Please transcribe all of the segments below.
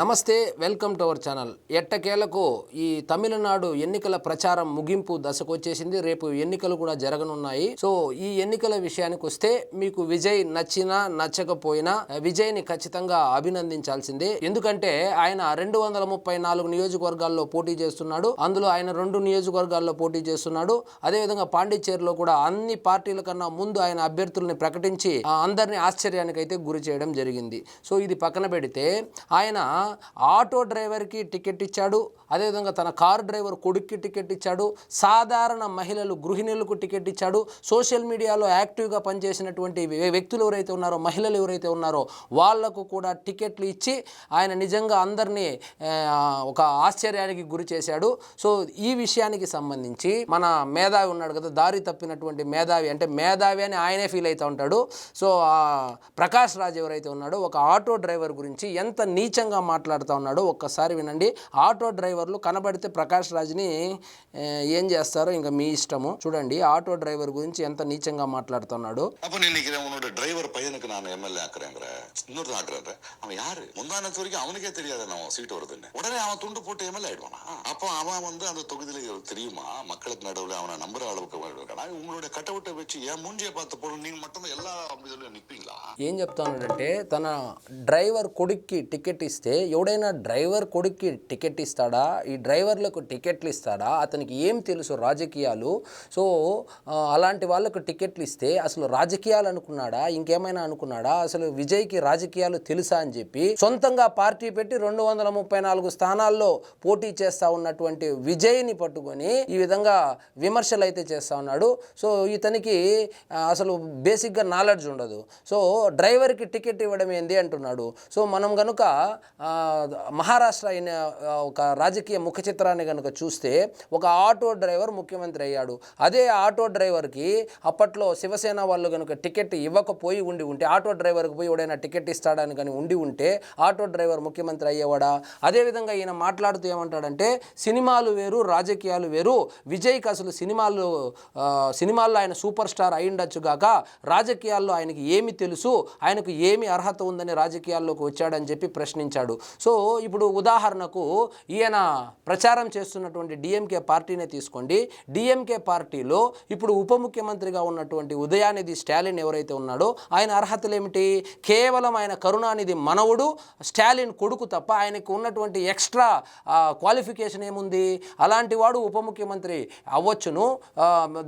నమస్తే, welcome to our channel. ఎట్టకేలకు ఈ తమిళనాడు ఎన్నికల ప్రచారం ముగింపు దశకు వచ్చేసింది. రేపు ఎన్నికలు కూడా జరగనున్నాయి. సో ఈ ఎన్నికల విషయానికి వస్తే మీకు విజయ్ నచ్చినా నచ్చకపోయినా విజయ్ని ఖచ్చితంగా అభినందించాల్సిందే. ఎందుకంటే ఆయన 234 నియోజకవర్గాల్లో పోటీ చేస్తున్నాడు. అందులో ఆయన 2 నియోజకవర్గాల్లో పోటీ చేస్తున్నాడు. అదేవిధంగా పాండిచ్చేరిలో కూడా అన్ని పార్టీల కన్నా ముందు ఆయన అభ్యర్థుల్ని ప్రకటించి అందరినీ ఆశ్చర్యానికి అయితే గురి చేయడం జరిగింది. సో ఇది పక్కన పెడితే ఆయన ఆటో డ్రైవర్కి టికెట్ ఇచ్చాడు. అదేవిధంగా తన కారు డ్రైవర్ కొడుక్కి టికెట్ ఇచ్చాడు. సాధారణ మహిళలు, గృహిణులకు టికెట్ ఇచ్చాడు. సోషల్ మీడియాలో యాక్టివ్గా పనిచేసినటువంటి వ్యక్తులు ఎవరైతే ఉన్నారో, మహిళలు ఎవరైతే ఉన్నారో వాళ్లకు కూడా టికెట్లు ఇచ్చి ఆయన నిజంగా అందరినీ ఒక ఆశ్చర్యానికి గురి చేశాడు. సో ఈ విషయానికి సంబంధించి మన మేధావి ఉన్నాడు కదా, దారి తప్పినటువంటి మేధావి, అంటే మేధావి అని ఆయనే ఫీల్ అవుతూ ఉంటాడు. సో ప్రకాష్ రాజ్ ఎవరైతే ఉన్నాడో ఒక ఆటో డ్రైవర్ గురించి ఎంత నీచంగా మాట్లాడుతూ ఉన్నాడో ఒక్కసారి వినండి. ఆటో డ్రైవర్లు కనబడితే ప్రకాష్ రాజ్ని ఏం చేస్తారో ఇంకా మీ ఇష్టము. చూడండి ఆటో డ్రైవర్ గురించి ఎంత நீச்சங்கா மாట్లాడుతున్నాడు. அப்ப நீ நினைக்கிறேன் உன்னோட டிரைவர் பையனுக்கு நான் எம்எல்ஏ ஆக்குறேங்கிற இன்னொரு ஆக்குறேன். அவன் யாரு முந்தானத்து வரைக்கும் அவனுக்கே தெரியாது நான் சீட் வருதுன்னு. உடனே அவன் துண்டு போட்டு எம்எல்ஏ ஆயிடுவானா? அப்போ அவன் வந்து அந்த தொகுதியில தெரியுமா மக்களுக்கு நடுவில் அவனை நம்புற அளவுக்கு உங்களுடைய கட்டவுட்டை வச்சு ஏன் மூஞ்சியை பார்த்து போடும் நீங்க மட்டும் எல்லா இதுலயும் நிப்பீங்களா? ఏం చెప్తానంటే తన డ్రైవర్ కొడుక్కి టికెట్ ఇస్తే ఎవడైనా డ్రైవర్ కొడుక్కి టికెట్ ఇస్తాడా? ఈ డ్రైవర్లకు టికెట్లు ఇస్తాడా? అతనికి ఏం తెలుసు రాజకీయాలు? సో అలాంటి వాళ్ళకు టికెట్లు ఇస్తే అసలు రాజకీయాలు అనుకున్నాడా, ఇంకేమైనా అనుకున్నాడా? అసలు విజయ్కి రాజకీయాలు తెలుసా అని చెప్పి సొంతంగా పార్టీ పెట్టి 234 స్థానాల్లో పోటీ చేస్తూ ఉన్నటువంటి విజయ్ని పట్టుకొని ఈ విధంగా విమర్శలు అయితే చేస్తూ ఉన్నాడు. సో ఇతనికి అసలు బేసిక్గా నాలెడ్జ్ ఉండదు. సో డ్రైవర్కి టికెట్ ఇవ్వడం ఏంది అంటున్నాడు. సో మనం కనుక మహారాష్ట్ర ఒక రాజకీయ ముఖ చిత్రాన్ని కనుక చూస్తే ఒక ఆటో డ్రైవర్ ముఖ్యమంత్రి అయ్యాడు. అదే ఆటో డ్రైవర్కి అప్పట్లో శివసేన వాళ్ళు కనుక టికెట్ ఇవ్వకపోయి ఉంటే, ఆటో డ్రైవర్కి పోయి ఎవడైనా టికెట్ ఇస్తాడని కానీ ఉంటే ఆటో డ్రైవర్ ముఖ్యమంత్రి అయ్యేవాడా? అదేవిధంగా ఈయన మాట్లాడుతూ ఏమంటాడంటే సినిమాలు వేరు, రాజకీయాలు వేరు. విజయ్కి అసలు సినిమాల్లో ఆయన సూపర్ స్టార్ అయి ఉండొచ్చు గాక రాజకీయాల్లో ఆయనకి ఏమి తెలుసు, ఆయనకు ఏమి అర్హత ఉందని రాజకీయాల్లోకి వచ్చాడని చెప్పి ప్రశ్నించాడు. సో ఇప్పుడు ఉదాహరణకు ఈయన ప్రచారం చేస్తున్నటువంటి డిఎంకే పార్టీనే తీసుకోండి. డిఎంకే పార్టీలో ఇప్పుడు ఉప ముఖ్యమంత్రిగా ఉన్నటువంటి ఉదయానిధి స్టాలిన్ ఎవరైతే ఉన్నాడో ఆయన అర్హతలు ఏమిటి? కేవలం ఆయన కరుణానిధి మనవుడు, స్టాలిన్ కొడుకు తప్ప ఆయనకు ఉన్నటువంటి ఎక్స్ట్రా క్వాలిఫికేషన్ ఏముంది? అలాంటి వాడు ఉప ముఖ్యమంత్రి అవ్వచ్చును.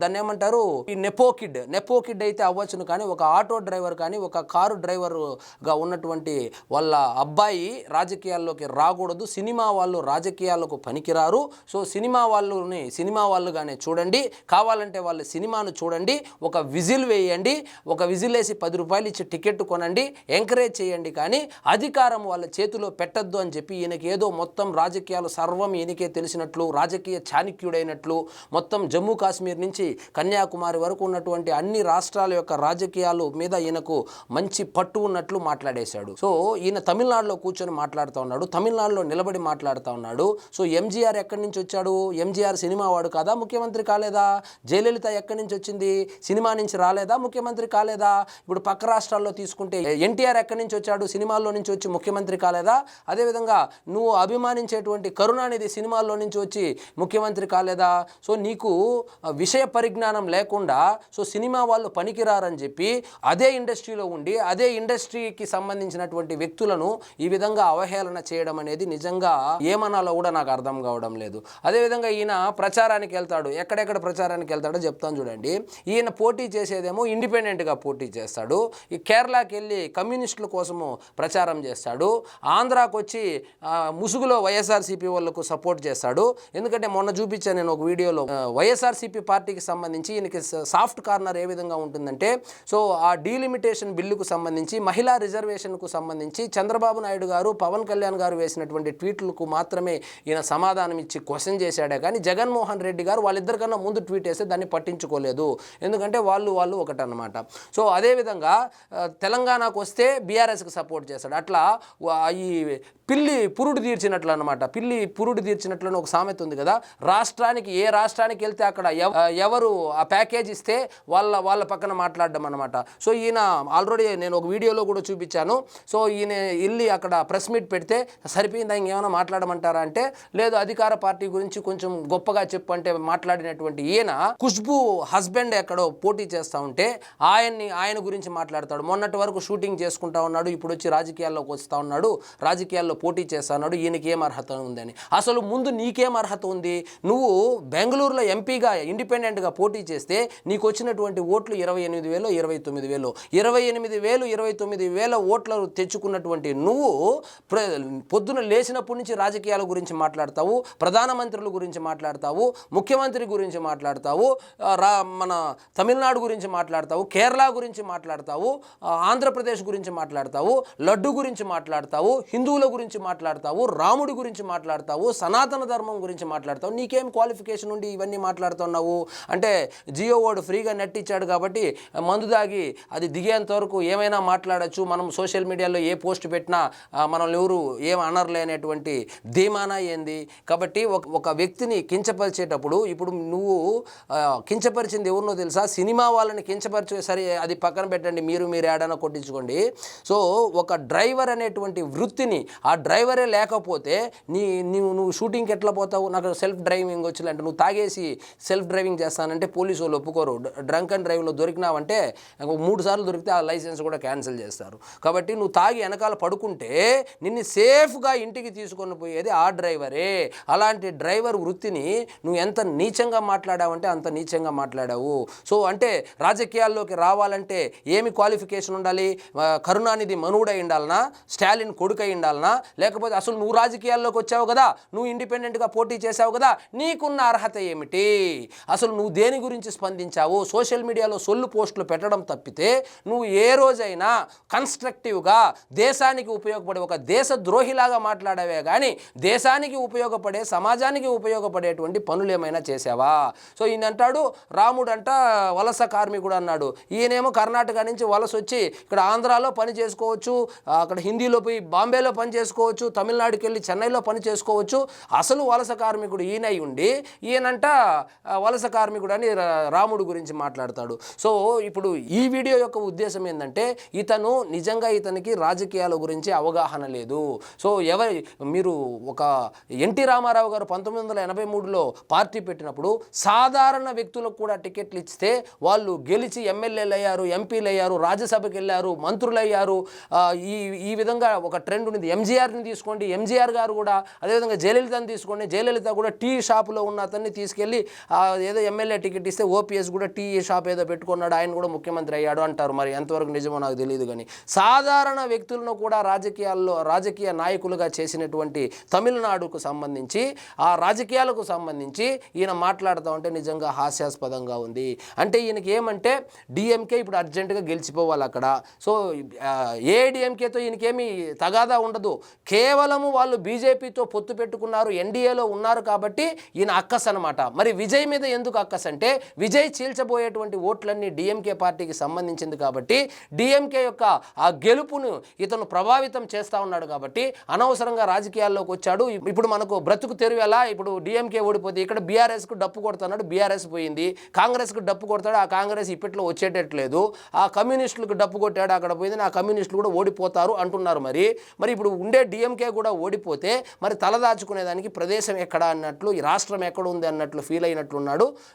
దాన్ని ఏమంటారు, ఈ నెపోకిడ్ అయితే అవ్వచ్చును. కానీ ఒక ఆటో డ్రైవర్ కానీ ఒక కారు డ్రైవర్గా ఉన్నటువంటి వాళ్ళ అబ్బాయి రాజకీయాల్లోకి రాకూడదు. సినిమా వాళ్ళు రాజకీయాలకు పనికిరారు. సో సినిమా వాళ్ళుగానే చూడండి. కావాలంటే వాళ్ళ సినిమాను చూడండి, ఒక విజిల్ వేయండి, ఒక విజిల్ వేసి 10 రూపాయలు ఇచ్చి టికెట్ కొనండి, ఎంకరేజ్ చేయండి. కానీ అధికారం వాళ్ళ చేతిలో పెట్టద్దు అని చెప్పి ఈయనకి ఏదో మొత్తం రాజకీయాలు సర్వం ఈయనకే తెలిసినట్లు, రాజకీయ చాణక్యుడైనట్లు, మొత్తం జమ్మూ కాశ్మీర్ నుంచి కన్యాకుమారి వరకు ఉన్నటువంటి అన్ని రాష్ట్రాల యొక్క రాజకీయాలు మీద ఈయనకు మంచి పట్టు ఉన్నట్లు మాట్లాడేశాడు. సో ఈయన తమిళనాడులో కూర్చొని మాట్లాడుతూ ఉన్నాడు, తమిళనాడులో నిలబడి మాట్లాడుతూ ఉన్నాడు. సో ఎంజీఆర్ ఎక్కడి నుంచి వచ్చాడు? ఎంజీఆర్ సినిమా వాడు కాదా? ముఖ్యమంత్రి కాలేదా? జయలలిత ఎక్కడి నుంచి వచ్చింది? సినిమా నుంచి రాలేదా? ముఖ్యమంత్రి కాలేదా? ఇప్పుడు పక్క రాష్ట్రాల్లో తీసుకుంటే ఎన్టీఆర్ ఎక్కడి నుంచి వచ్చాడు? సినిమాల్లో నుంచి వచ్చి ముఖ్యమంత్రి కాలేదా? అదేవిధంగా నువ్వు అభిమానించేటువంటి కరుణానిధి సినిమాల్లో నుంచి వచ్చి ముఖ్యమంత్రి కాలేదా? సో నీకు విషయ పరిజ్ఞానం లేకుండా సో సినిమా వాళ్ళు పనికిరారని చెప్పి అదే ఇండస్ట్రీలో ఉండి అదే ఇండస్ట్రీకి సంబంధించినటువంటి వ్యక్తులను ఈ విధంగా అవహేళన చేయడం అనేది నిజంగా ఏమనాలో కూడా నాకు అర్థం కావడం లేదు. అదేవిధంగా ఈయన ప్రచారానికి వెళ్తాడు. ఎక్కడెక్కడ ప్రచారానికి వెళ్తాడో చెప్తాను చూడండి. ఈయన పోటీ చేసేదేమో ఇండిపెండెంట్గా పోటీ చేస్తాడు. ఈ కేరళకి వెళ్ళి కమ్యూనిస్టుల కోసము ప్రచారం చేస్తాడు. ఆంధ్రాకు వచ్చి ముసుగులో వైఎస్ఆర్సీపీ వాళ్ళకు సపోర్ట్ చేస్తాడు. ఎందుకంటే మొన్న చూపించాను నేను ఒక వీడియోలో వైఎస్ఆర్సీపీ పార్టీకి సంబంధించి ఈయనకి సాఫ్ట్ కార్నర్ ఏ విధంగా ఉంటుందంటే, సో ఆ డీలిమిటేషన్ బిల్లుకు సంబంధించి, మహిళా రిజర్వేషన్కు సంబంధించి చంద్రబాబు నాయుడు గారు, పవన్ కళ్యాణ్ గారు వేసినటువంటి ట్వీట్లకు మాత్రమే ఈయన సమాధానం ఇచ్చి క్వశ్చన్ చేశాడే కానీ జగన్మోహన్ రెడ్డి గారు వాళ్ళిద్దరికన్నా ముందు ట్వీట్ వేస్తే దాన్ని పట్టించుకోలేదు. ఎందుకంటే వాళ్ళు ఒకటన్నమాట. సో అదేవిధంగా తెలంగాణకు వస్తే బీఆర్ఎస్కి సపోర్ట్ చేస్తాడు. అట్లా ఈ పిల్లి పురుడు తీర్చినట్లు అనమాట. పిల్లి పురుడు తీర్చినట్లు ఒక సామెత ఉంది కదా. ఏ రాష్ట్రానికి వెళ్తే అక్కడ ఎవరు ఆ ప్యాకేజ్ ఇస్తే వాళ్ళ పక్కన మాట్లాడడం అనమాట. సో ఈయన ఆల్రెడీ నేను ఒక వీడియోలో కూడా చూపించాను. సో ఈయన వెళ్ళి అక్కడ ప్రెస్ మీట్ పెడితే సరిపోయిందా ఇంకేమైనా మాట్లాడమంటారా అంటే లేదు అధికార పార్టీ గురించి కొంచెం గొప్పగా చెప్పు అంటే మాట్లాడినటువంటి ఈయన ఖుష్బూ హస్బెండ్ ఎక్కడో పోటీ చేస్తూ ఉంటే ఆయన గురించి మాట్లాడతాడు. మొన్నటి వరకు షూటింగ్ చేసుకుంటా ఉన్నాడు, ఇప్పుడు వచ్చి రాజకీయాల్లోకి వస్తూ ఉన్నాడు, రాజకీయాల్లో పోటీ చేస్తా ఉన్నాడు, ఈయనకి ఏం అర్హత ఉందని. అసలు ముందు నీకేం అర్హత ఉంది? నువ్వు బెంగళూరులో ఎంపీగా ఇండిపెండెంట్గా పోటీ చేస్తే నీకు వచ్చినటువంటి ఓట్లు 28,000 29,000 29,000 ఓట్లు తెచ్చుకున్నటువంటి నువ్వు పొద్దున లేచినప్పటి నుంచి రాజకీయాల గురించి మాట్లాడతావు, ప్రధానమంత్రుల గురించి మాట్లాడతావు, ముఖ్యమంత్రి గురించి మాట్లాడతావు, మన తమిళనాడు గురించి మాట్లాడతావు, కేరళ గురించి మాట్లాడతావు, ఆంధ్రప్రదేశ్ గురించి మాట్లాడతావు, లడ్డు గురించి మాట్లాడతావు, హిందువుల గురించి మాట్లాడతావు, రాముడి గురించి మాట్లాడతావు, సనాతన ధర్మం గురించి మాట్లాడతావు. నీకేం క్వాలిఫికేషన్ ఉండి ఇవన్నీ మాట్లాడుతున్నావు అంటే జియో వాడు ఫ్రీగా నెట్ ఇచ్చాడు కాబట్టి మందు దాగి అది దిగేంత వరకు ఏమైనా మాట్లాడచ్చు, మనం సోషల్ మీడియాలో ఏ పోస్ట్ పెట్టినా మనల్ని ఎవరు ఏం అనర్లేనటువంటి ధీమానా ఏంది. కాబట్టి ఒక వ్యక్తిని కించపరిచేటప్పుడు ఇప్పుడు నువ్వు కించపరిచింది ఎవరినో తెలుసా? సినిమా వాళ్ళని కించపరిచే, సరే అది పక్కన పెట్టండి, మీరు ఏడైనా కొట్టించుకోండి. సో ఒక డ్రైవర్ అనేటువంటి వృత్తిని, ఆ డ్రైవరే లేకపోతే నువ్వు షూటింగ్కి ఎట్లా పోతావు? నాకు సెల్ఫ్ డ్రైవింగ్ వచ్చిందంటే నువ్వు తాగేసి సెల్ఫ్ డ్రైవింగ్ చేస్తానంటే పోలీసు వాళ్ళు ఒప్పుకోరు. డ్రంక్ అండ్ డ్రైవ్లో దొరికినావంటే 3 సార్లు దొరికితే ఆ లైసెన్స్ కూడా క్యాన్సిల్ చేస్తారు. కాబట్టి నువ్వు తాగి వెనకాల పడుకుంటే నిన్ను సేఫ్గా ఇంటికి తీసుకొని పోయేది ఆ డ్రైవరే. అలాంటి డ్రైవర్ వృత్తిని నువ్వు ఎంత నీచంగా మాట్లాడావంటే అంత నీచంగా మాట్లాడావు. సో అంటే రాజకీయాల్లోకి రావాలంటే ఏమి క్వాలిఫికేషన్ ఉండాలి? కరుణానిధి మనువుడై ఉండాలనా? స్టాలిన్ కొడుకై ఉండాలనా? లేకపోతే అసలు నువ్వు రాజకీయాల్లోకి వచ్చావు కదా, నువ్వు ఇండిపెండెంట్గా పోటీ చేసావు కదా, నీకున్న అర్హత ఏమిటి? అసలు నువ్వు దేని గురించి స్పందించావు? సోషల్ మీడియాలో సొల్లు పోస్టులు పెట్టడం తప్పితే నువ్వు ఏ రోజైనా కన్స్ట్రక్టివ్గా దేశానికి ఉపయోగపడే ఒక దేశ ద్రోహిలాగా మాట్లాడవే కానీ దేశానికి ఉపయోగపడే, సమాజానికి ఉపయోగపడేటువంటి పనులు ఏమైనా చేసావా? సో ఈయన అంటాడు రాముడు అంట వలస కార్మికుడు అన్నాడు. ఈయనేమో కర్ణాటక నుంచి వలస వచ్చి ఇక్కడ ఆంధ్రాలో పని చేసుకోవచ్చు, అక్కడ హిందీలో పోయి బాంబేలో పని చేసుకోవచ్చు, తమిళనాడుకి వెళ్ళి చెన్నైలో పని చేసుకోవచ్చు. అసలు వలస కార్మికుడు ఈయన ఉండి ఈయనంట వలస కార్మికుడు అని రాముడు గురించి మాట్లాడతాడు. సో ఇప్పుడు ఈ వీడియో యొక్క ఉద్దేశం ఏంటంటే ఇతను నిజంగా ఇతనికి రాజకీయాల గురించి అవగాహన లేదు. సో మీరు ఒక ఎన్టీ రామారావు గారు 1983లో పార్టీ పెట్టినప్పుడు సాధారణ వ్యక్తులకు కూడా టికెట్లు ఇస్తే వాళ్ళు గెలిచి ఎమ్మెల్యేలు అయ్యారు, ఎంపీలు అయ్యారు, రాజ్యసభకి వెళ్ళారు, మంత్రులు అయ్యారు. ఈ విధంగా ఒక ట్రెండ్ ఉంది. ఎంజీఆర్ని తీసుకోండి, ఎంజీఆర్ గారు కూడా, అదేవిధంగా జయలలితని తీసుకోండి, జయలలిత కూడా టీ షాపులో ఉన్న అతన్ని తీసుకెళ్ళి ఏదో ఎమ్మెల్యే టికెట్ ఇస్తే ఓపీఎస్ కూడా టీ షాప్ ఏదో పెట్టుకున్నాడు, ఆయన కూడా ముఖ్యమంత్రి అయ్యాడు అంటారు. మరి ఎంతవరకు నిజమో నాకు తెలియదు. కానీ సాధారణ వ్యక్తులను కూడా రాజకీయ నాయకులుగా చేసినటువంటి తమిళనాడుకు సంబంధించి, ఆ రాజకీయాలకు సంబంధించి ఈయన మాట్లాడుతూ ఉంటే నిజంగా హాస్యాస్పదంగా ఉంది. అంటే ఈయనకి ఏమంటే డిఎంకే ఇప్పుడు అర్జెంటుగా గెలిచిపోవాలి అక్కడ. సో ఏఐడిఎంకేతో ఈయనకేమీ తగాదా ఉండదు. కేవలము వాళ్ళు బీజేపీతో పొత్తు పెట్టుకున్నారు, ఎన్డీఏలో ఉన్నారు కాబట్టి ఈయన అక్కస్ అనమాట. మరి విజయ్ మీద ఎందుకు అక్కస్ అంటే విజయ్ చీల్చబోయేటువంటి ఓట్లన్నీ డిఎంకే పార్టీకి సంబంధించింది కాబట్టి డిఎంకే యొక్క ఆ గెలుపును ఇతను ప్రభావితం చేస్తూ ఉన్నాడు కాబట్టి అనవసరంగా రాజకీయాల్లోకి వచ్చాడు. ఇప్పుడు మనకు బ్రతుకు తెరువు ఎలా? ఇప్పుడు డిఎంకే ఓడిపోతే ఇక్కడ బీఆర్ఎస్కు డప్పు కొడుతున్నాడు, బీఆర్ఎస్ పోయింది. కాంగ్రెస్కు డప్పు కొడతాడు, ఆ కాంగ్రెస్ ఇప్పట్లో వచ్చేటట్లేదు. ఆ కమ్యూనిస్టులకు డప్పు కొట్టాడు, అక్కడ పోయింది, ఆ కమ్యూనిస్టులు కూడా ఓడిపోతారు అంటున్నారు. మరి ఇప్పుడు ఉండే డిఎంకే కూడా ఓడిపోతే మరి తలదాచుకునేదానికి ప్రదేశం ఎక్కడ అన్నట్లు, ఈ రాష్ట్రం ఎక్కడ ఉంది అన్నట్లు ఫీల్ అయినట్లున్నాడు.